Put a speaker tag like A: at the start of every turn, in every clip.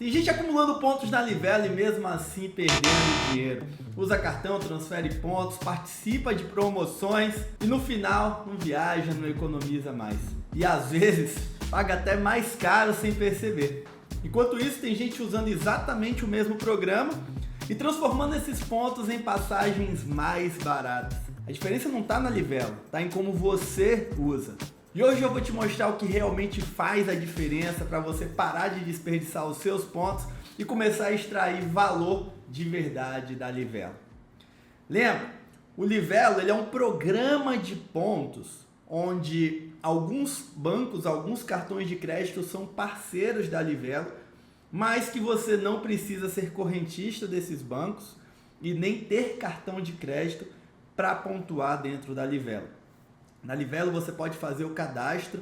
A: Tem gente acumulando pontos na Livelo e mesmo assim perdendo dinheiro. Usa cartão, transfere pontos, participa de promoções e no final não viaja, não economiza mais. E às vezes paga até mais caro sem perceber. Enquanto isso, tem gente usando exatamente o mesmo programa e transformando esses pontos em passagens mais baratas. A diferença não está na Livelo, está em como você usa. E hoje eu vou te mostrar o que realmente faz a diferença para você parar de desperdiçar os seus pontos e começar a extrair valor de verdade da Livelo. Lembra, o Livelo ele é um programa de pontos onde alguns bancos, alguns cartões de crédito são parceiros da Livelo, mas que você não precisa ser correntista desses bancos e nem ter cartão de crédito para pontuar dentro da Livelo. Na Livelo você pode fazer o cadastro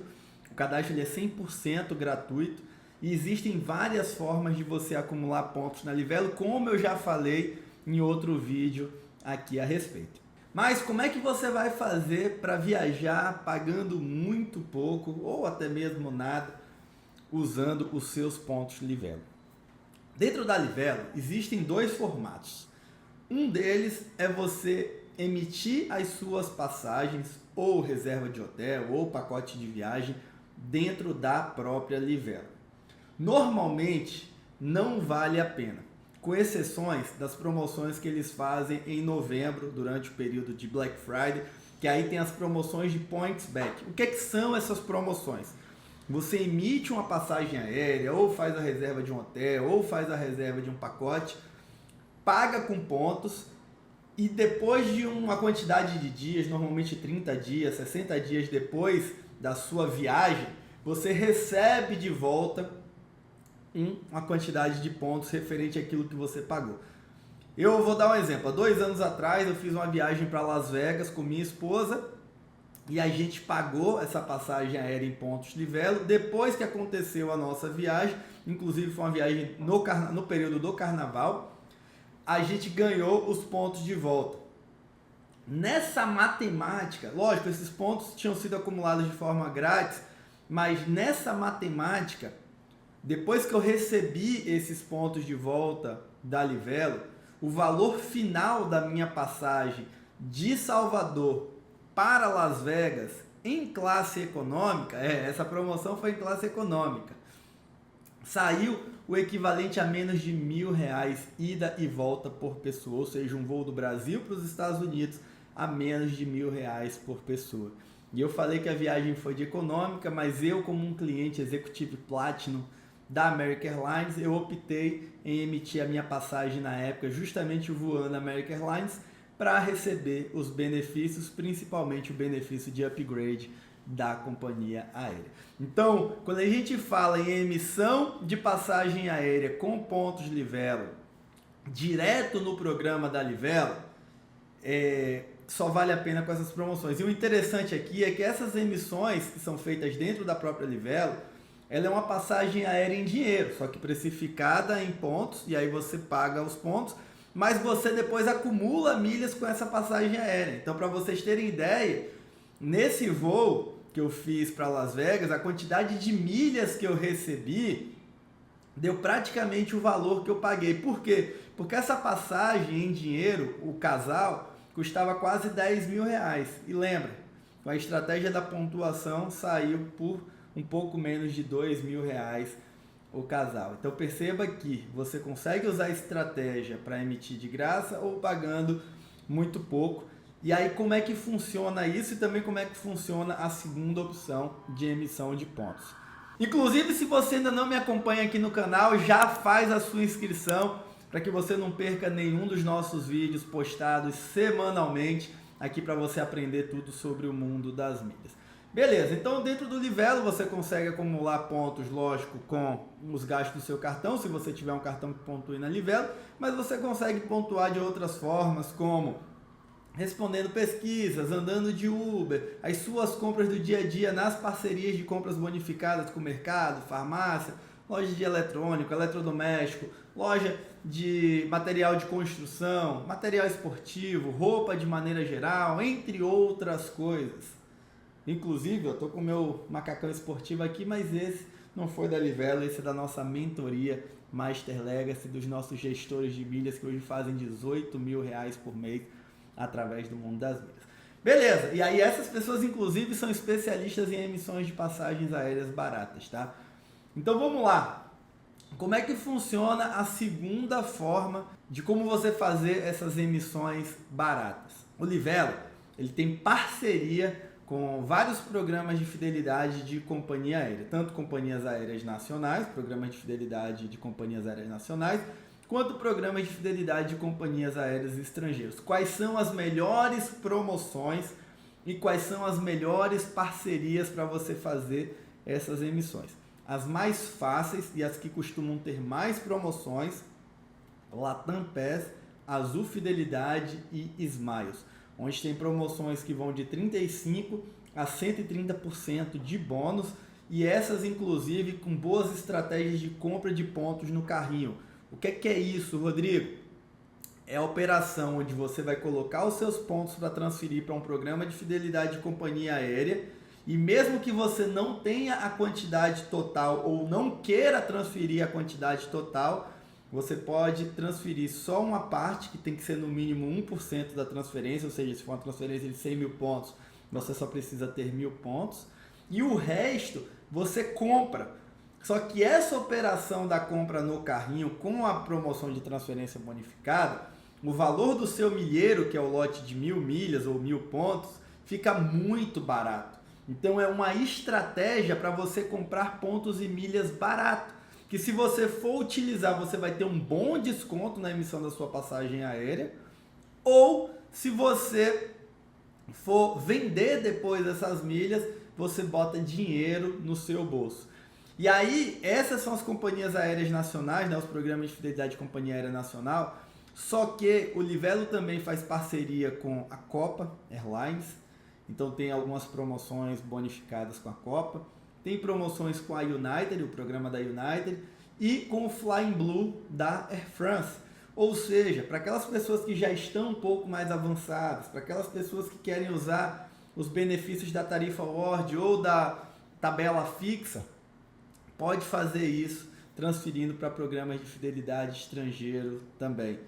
A: ele é 100% gratuito e existem várias formas de você acumular pontos na Livelo, como eu já falei em outro vídeo aqui a respeito. Mas como é que você vai fazer para viajar pagando muito pouco ou até mesmo nada usando os seus pontos Livelo? Dentro da Livelo existem dois formatos. Um deles é você emitir as suas passagens ou reserva de hotel ou pacote de viagem dentro da própria Livelo. Normalmente não vale a pena, com exceções das promoções que eles fazem em novembro durante o período de Black Friday, que aí tem as promoções de Points Back. O que são essas promoções? Você emite uma passagem aérea ou faz a reserva de um hotel ou faz a reserva de um pacote, paga com pontos e depois de uma quantidade de dias, normalmente 30 dias, 60 dias depois da sua viagem, você recebe de volta uma quantidade de pontos referente àquilo que você pagou. Eu vou dar um exemplo. Há 2 anos atrás eu fiz uma viagem para Las Vegas com minha esposa e a gente pagou essa passagem aérea em pontos Livelo. Depois que aconteceu a nossa viagem, inclusive foi uma viagem no período do carnaval, a gente ganhou os pontos de volta. Nessa matemática, lógico, esses pontos tinham sido acumulados de forma grátis, mas nessa matemática, depois que eu recebi esses pontos de volta da Livelo, o valor final da minha passagem de Salvador para Las Vegas em classe econômica, essa promoção foi em classe econômica, saiu o equivalente a menos de R$1.000 ida e volta por pessoa, ou seja, um voo do Brasil para os Estados Unidos a menos de R$1.000 por pessoa. E eu falei que a viagem foi de econômica, mas eu, como um cliente Executive Platinum da American Airlines, eu optei em emitir a minha passagem na época justamente voando American Airlines para receber os benefícios, principalmente o benefício de upgrade da companhia aérea. Então, quando a gente fala em emissão de passagem aérea com pontos Livelo direto no programa da Livelo, só vale a pena com essas promoções. E o interessante aqui é que essas emissões que são feitas dentro da própria Livelo, ela é uma passagem aérea em dinheiro, só que precificada em pontos, e aí você paga os pontos, mas você depois acumula milhas com essa passagem aérea. Então, para vocês terem ideia, nesse voo que eu fiz para Las Vegas, a quantidade de milhas que eu recebi deu praticamente o valor que eu paguei. Por quê? Porque essa passagem em dinheiro, o casal, custava quase R$10.000. E lembra, com a estratégia da pontuação saiu por um pouco menos de R$2.000 o casal. Então perceba que você consegue usar a estratégia para emitir de graça ou pagando muito pouco. E aí como é que funciona isso e também como é que funciona a segunda opção de emissão de pontos. Inclusive, se você ainda não me acompanha aqui no canal, já faz a sua inscrição para que você não perca nenhum dos nossos vídeos postados semanalmente aqui para você aprender tudo sobre o mundo das milhas. Beleza, então dentro do Livelo você consegue acumular pontos, lógico, com os gastos do seu cartão, se você tiver um cartão que pontue na Livelo, mas você consegue pontuar de outras formas, como respondendo pesquisas, andando de Uber, as suas compras do dia a dia nas parcerias de compras bonificadas com o mercado, farmácia, loja de eletrônico, eletrodoméstico, loja de material de construção, material esportivo, roupa de maneira geral, entre outras coisas. Inclusive, eu estou com o meu macacão esportivo aqui, mas esse não foi da Livelo, esse é da nossa mentoria Master Legacy, dos nossos gestores de milhas que hoje fazem R$18 mil por mês através do mundo das milhas. Beleza, e aí essas pessoas inclusive são especialistas em emissões de passagens aéreas baratas, tá? Então vamos lá. Como é que funciona a segunda forma de como você fazer essas emissões baratas? O Livelo, ele tem parceria com vários programas de fidelidade de companhia aérea, tanto companhias aéreas nacionais, programas de fidelidade de companhias aéreas nacionais, quanto programas de fidelidade de companhias aéreas estrangeiras. Quais são as melhores promoções e quais são as melhores parcerias para você fazer essas emissões? As mais fáceis e as que costumam ter mais promoções, Latam Pass, Azul Fidelidade e Smiles, onde tem promoções que vão de 35% a 130% de bônus, e essas inclusive com boas estratégias de compra de pontos no carrinho. O que é isso, Rodrigo? É a operação onde você vai colocar os seus pontos para transferir para um programa de fidelidade de companhia aérea, e mesmo que você não tenha a quantidade total ou não queira transferir a quantidade total, você pode transferir só uma parte, que tem que ser no mínimo 1% da transferência, ou seja, se for uma transferência de 100 mil pontos, você só precisa ter 1.000 pontos, e o resto você compra. Só que essa operação da compra no carrinho com a promoção de transferência bonificada, o valor do seu milheiro, que é o lote de 1.000 milhas ou 1.000 pontos, fica muito barato. Então é uma estratégia para você comprar pontos e milhas barato, que se você for utilizar, você vai ter um bom desconto na emissão da sua passagem aérea, ou se você for vender depois essas milhas, você bota dinheiro no seu bolso. E aí, essas são as companhias aéreas nacionais, né, os programas de fidelidade de companhia aérea nacional, só que o Livelo também faz parceria com a Copa Airlines, então tem algumas promoções bonificadas com a Copa, tem promoções com a United, o programa da United, e com o Flying Blue da Air France. Ou seja, para aquelas pessoas que já estão um pouco mais avançadas, para aquelas pessoas que querem usar os benefícios da tarifa Award ou da tabela fixa, pode fazer isso transferindo para programas de fidelidade estrangeiro também.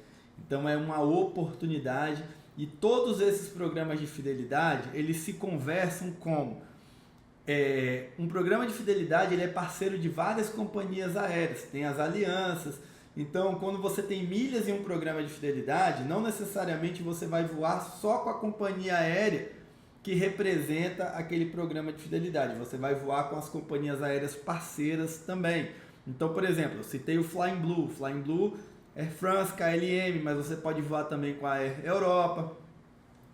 A: Então é uma oportunidade, e todos esses programas de fidelidade, eles se conversam como um programa de fidelidade, ele é parceiro de várias companhias aéreas, tem as alianças. Então, quando você tem milhas em um programa de fidelidade, não necessariamente você vai voar só com a companhia aérea que representa aquele programa de fidelidade. Você vai voar com as companhias aéreas parceiras também. Então, por exemplo, eu citei o Flying Blue, Air France, KLM, mas você pode voar também com a Air Europa.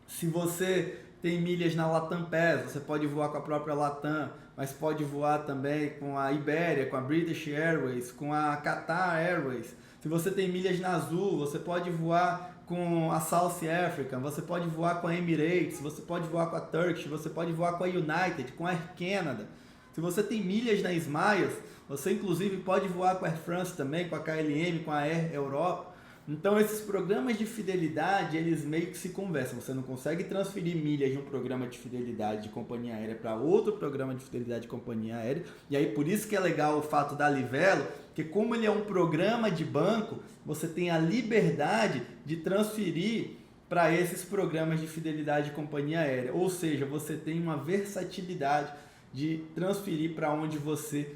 A: Se você tem milhas na Latam Pass, você pode voar com a própria Latam, mas pode voar também com a Iberia, com a British Airways, com a Qatar Airways. Se você tem milhas na Azul, você pode voar com a South Africa, você pode voar com a Emirates, você pode voar com a Turkish, você pode voar com a United, com a Air Canada. Se você tem milhas na Smiles, você inclusive pode voar com a Air France também, com a KLM, com a Air Europa. Então esses programas de fidelidade, eles meio que se conversam. Você não consegue transferir milhas de um programa de fidelidade de companhia aérea para outro programa de fidelidade de companhia aérea. E aí por isso que é legal o fato da Livelo, que como ele é um programa de banco, você tem a liberdade de transferir para esses programas de fidelidade de companhia aérea. Ou seja, você tem uma versatilidade de transferir para onde você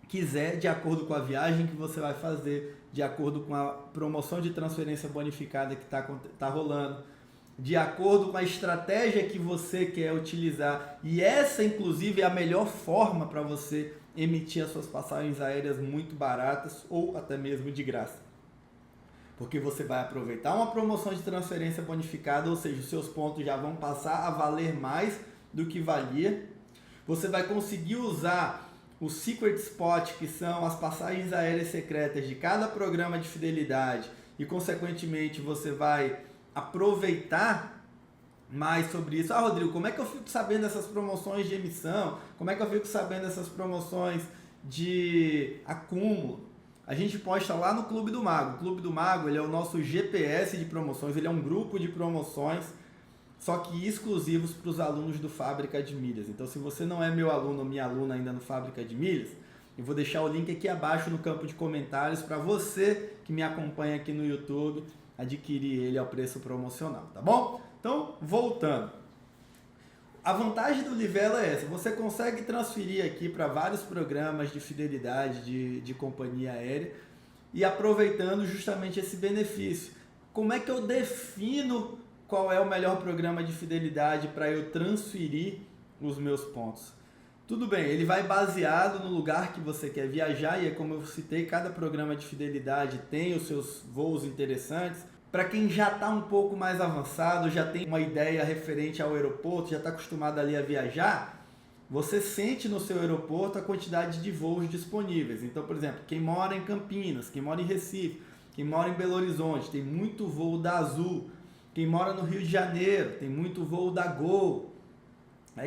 A: quiser, de acordo com a viagem que você vai fazer, de acordo com a promoção de transferência bonificada que está rolando, de acordo com a estratégia que você quer utilizar. E essa, inclusive, é a melhor forma para você emitir as suas passagens aéreas muito baratas ou até mesmo de graça. Porque você vai aproveitar uma promoção de transferência bonificada, ou seja, os seus pontos já vão passar a valer mais do que valia. Você vai conseguir usar o Secret Spot, que são as passagens aéreas secretas de cada programa de fidelidade, e consequentemente você vai aproveitar mais sobre isso. Rodrigo, como é que eu fico sabendo dessas promoções de emissão? Como é que eu fico sabendo dessas promoções de acúmulo? A gente posta lá no Clube do Mago. O Clube do Mago, ele é o nosso GPS de promoções, ele é um grupo de promoções, só que exclusivos para os alunos do Fábrica de Milhas. Então, se você não é meu aluno ou minha aluna ainda no Fábrica de Milhas, Eu vou deixar o link aqui abaixo no campo de comentários para você que me acompanha aqui no YouTube adquirir ele ao preço promocional, tá bom? Então, voltando. A vantagem do Livelo é essa, você consegue transferir aqui para vários programas de fidelidade de companhia aérea e aproveitando justamente esse benefício. Como é que eu defino qual é o melhor programa de fidelidade para eu transferir os meus pontos? Tudo bem, ele vai baseado no lugar que você quer viajar e é como eu citei, cada programa de fidelidade tem os seus voos interessantes. Para quem já está um pouco mais avançado, já tem uma ideia referente ao aeroporto, já está acostumado ali a viajar, você sente no seu aeroporto a quantidade de voos disponíveis. Então, por exemplo, quem mora em Campinas, quem mora em Recife, quem mora em Belo Horizonte, tem muito voo da Azul. Quem mora no Rio de Janeiro, tem muito voo da Gol.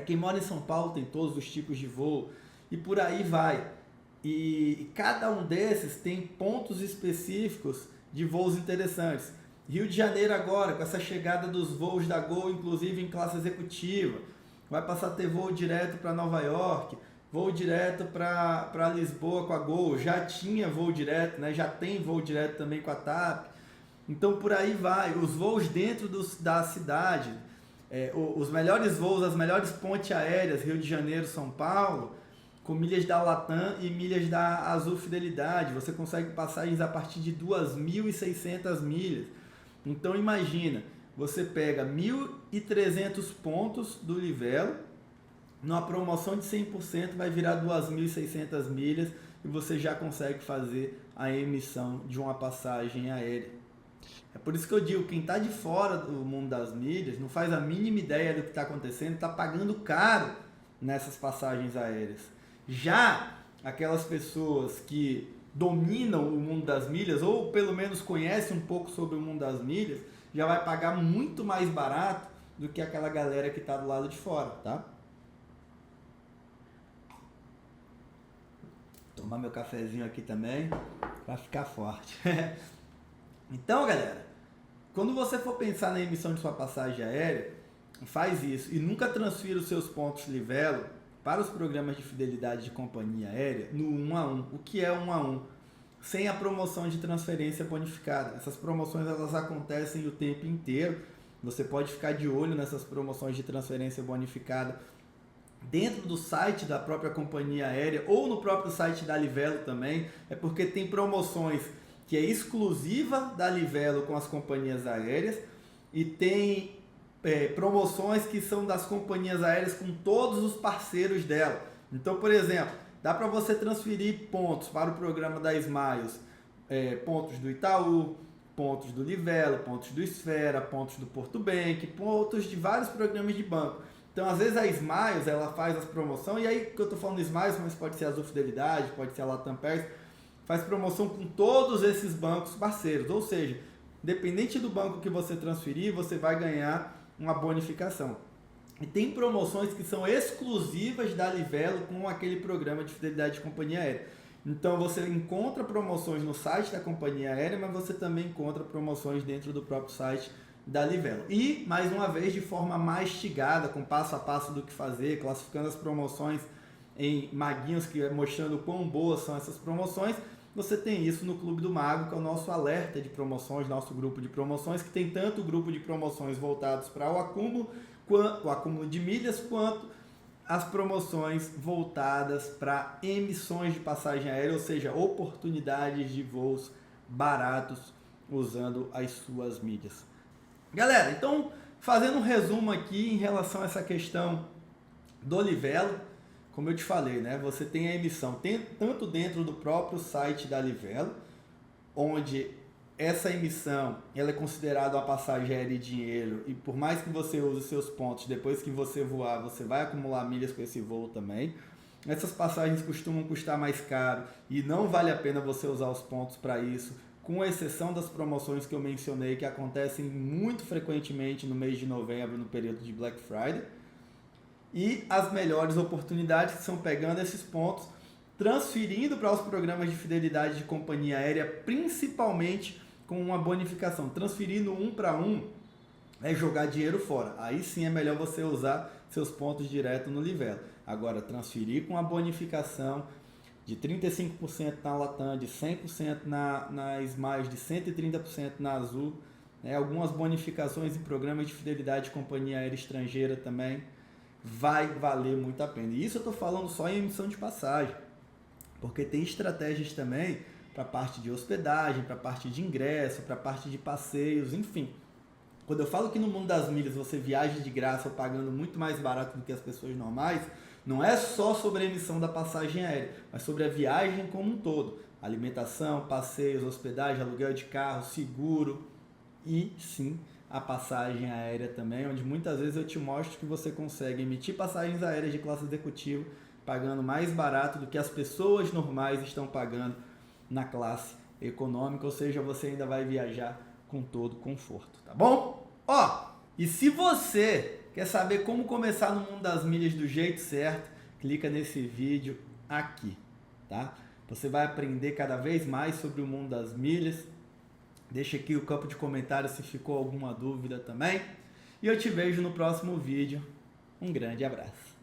A: Quem mora em São Paulo tem todos os tipos de voo. E por aí vai. E cada um desses tem pontos específicos de voos interessantes. Rio de Janeiro agora, com essa chegada dos voos da Gol, inclusive em classe executiva, vai passar a ter voo direto para Nova York, voo direto para Lisboa com a Gol, já tinha voo direto, né? Já tem voo direto também com a TAP. Então por aí vai, os voos dentro da cidade, os melhores voos, as melhores pontes aéreas, Rio de Janeiro, São Paulo, com milhas da Latam e milhas da Azul Fidelidade, você consegue passagens a partir de 2.600 milhas. Então imagina, você pega 1.300 pontos do Livelo, numa promoção de 100% vai virar 2.600 milhas e você já consegue fazer a emissão de uma passagem aérea. É por isso que eu digo, quem está de fora do mundo das milhas, não faz a mínima ideia do que está acontecendo, está pagando caro nessas passagens aéreas. Já aquelas pessoas que dominam o mundo das milhas, ou pelo menos conhecem um pouco sobre o mundo das milhas, já vai pagar muito mais barato do que aquela galera que está do lado de fora, tá? Tomar meu cafezinho aqui também, para ficar forte. Então, galera, quando você for pensar na emissão de sua passagem aérea, faz isso e nunca transfira os seus pontos Livelo para os programas de fidelidade de companhia aérea no 1 a 1. O que é 1 a 1? Sem a promoção de transferência bonificada. Essas promoções elas acontecem o tempo inteiro. Você pode ficar de olho nessas promoções de transferência bonificada dentro do site da própria companhia aérea ou no próprio site da Livelo também. É porque tem promoções que é exclusiva da Livelo com as companhias aéreas e tem promoções que são das companhias aéreas com todos os parceiros dela. Então, por exemplo, dá para você transferir pontos para o programa da Smiles, pontos do Itaú, pontos do Livelo, pontos do Esfera, pontos do Porto Bank, pontos de vários programas de banco. Então, às vezes a Smiles ela faz as promoções, e aí que eu estou falando Smiles, mas pode ser a Azul Fidelidade, pode ser a Latam Pass, faz promoção com todos esses bancos parceiros, ou seja, independente do banco que você transferir, você vai ganhar uma bonificação. E tem promoções que são exclusivas da Livelo com aquele programa de fidelidade de companhia aérea. Então você encontra promoções no site da companhia aérea, mas você também encontra promoções dentro do próprio site da Livelo. E, mais uma vez, de forma mastigada, com passo a passo do que fazer, classificando as promoções em maguinhos, mostrando o quão boas são essas promoções. Você tem isso no Clube do Mago, que é o nosso alerta de promoções, nosso grupo de promoções, que tem tanto o grupo de promoções voltados para o acúmulo de milhas, quanto as promoções voltadas para emissões de passagem aérea, ou seja, oportunidades de voos baratos usando as suas milhas. Galera, então, fazendo um resumo aqui em relação a essa questão do Livelo, como eu te falei, né? Você tem a emissão tanto dentro do próprio site da Livelo, onde essa emissão ela é considerada uma passagem aérea de dinheiro e por mais que você use seus pontos, depois que você voar, você vai acumular milhas com esse voo também. Essas passagens costumam custar mais caro e não vale a pena você usar os pontos para isso, com exceção das promoções que eu mencionei que acontecem muito frequentemente no mês de novembro, no período de Black Friday. E as melhores oportunidades que são pegando esses pontos, transferindo para os programas de fidelidade de companhia aérea, principalmente com uma bonificação. Transferindo 1 para 1 é jogar dinheiro fora. Aí sim é melhor você usar seus pontos direto no Livelo. Agora, transferir com a bonificação de 35% na Latam, de 100% na Smiles, de 130% na Azul, né? Algumas bonificações em programas de fidelidade de companhia aérea estrangeira também, vai valer muito a pena. E isso eu estou falando só em emissão de passagem, porque tem estratégias também para a parte de hospedagem, para a parte de ingresso, para a parte de passeios, enfim. Quando eu falo que no mundo das milhas você viaja de graça ou pagando muito mais barato do que as pessoas normais, não é só sobre a emissão da passagem aérea, mas sobre a viagem como um todo. Alimentação, passeios, hospedagem, aluguel de carro, seguro e sim a passagem aérea também, onde muitas vezes eu te mostro que você consegue emitir passagens aéreas de classe executiva pagando mais barato do que as pessoas normais estão pagando na classe econômica, ou seja, você ainda vai viajar com todo conforto, tá bom? Ó, e se você quer saber como começar no mundo das milhas do jeito certo, clica nesse vídeo aqui, tá? Você vai aprender cada vez mais sobre o mundo das milhas. Deixa aqui o campo de comentários se ficou alguma dúvida também. E eu te vejo no próximo vídeo. Um grande abraço.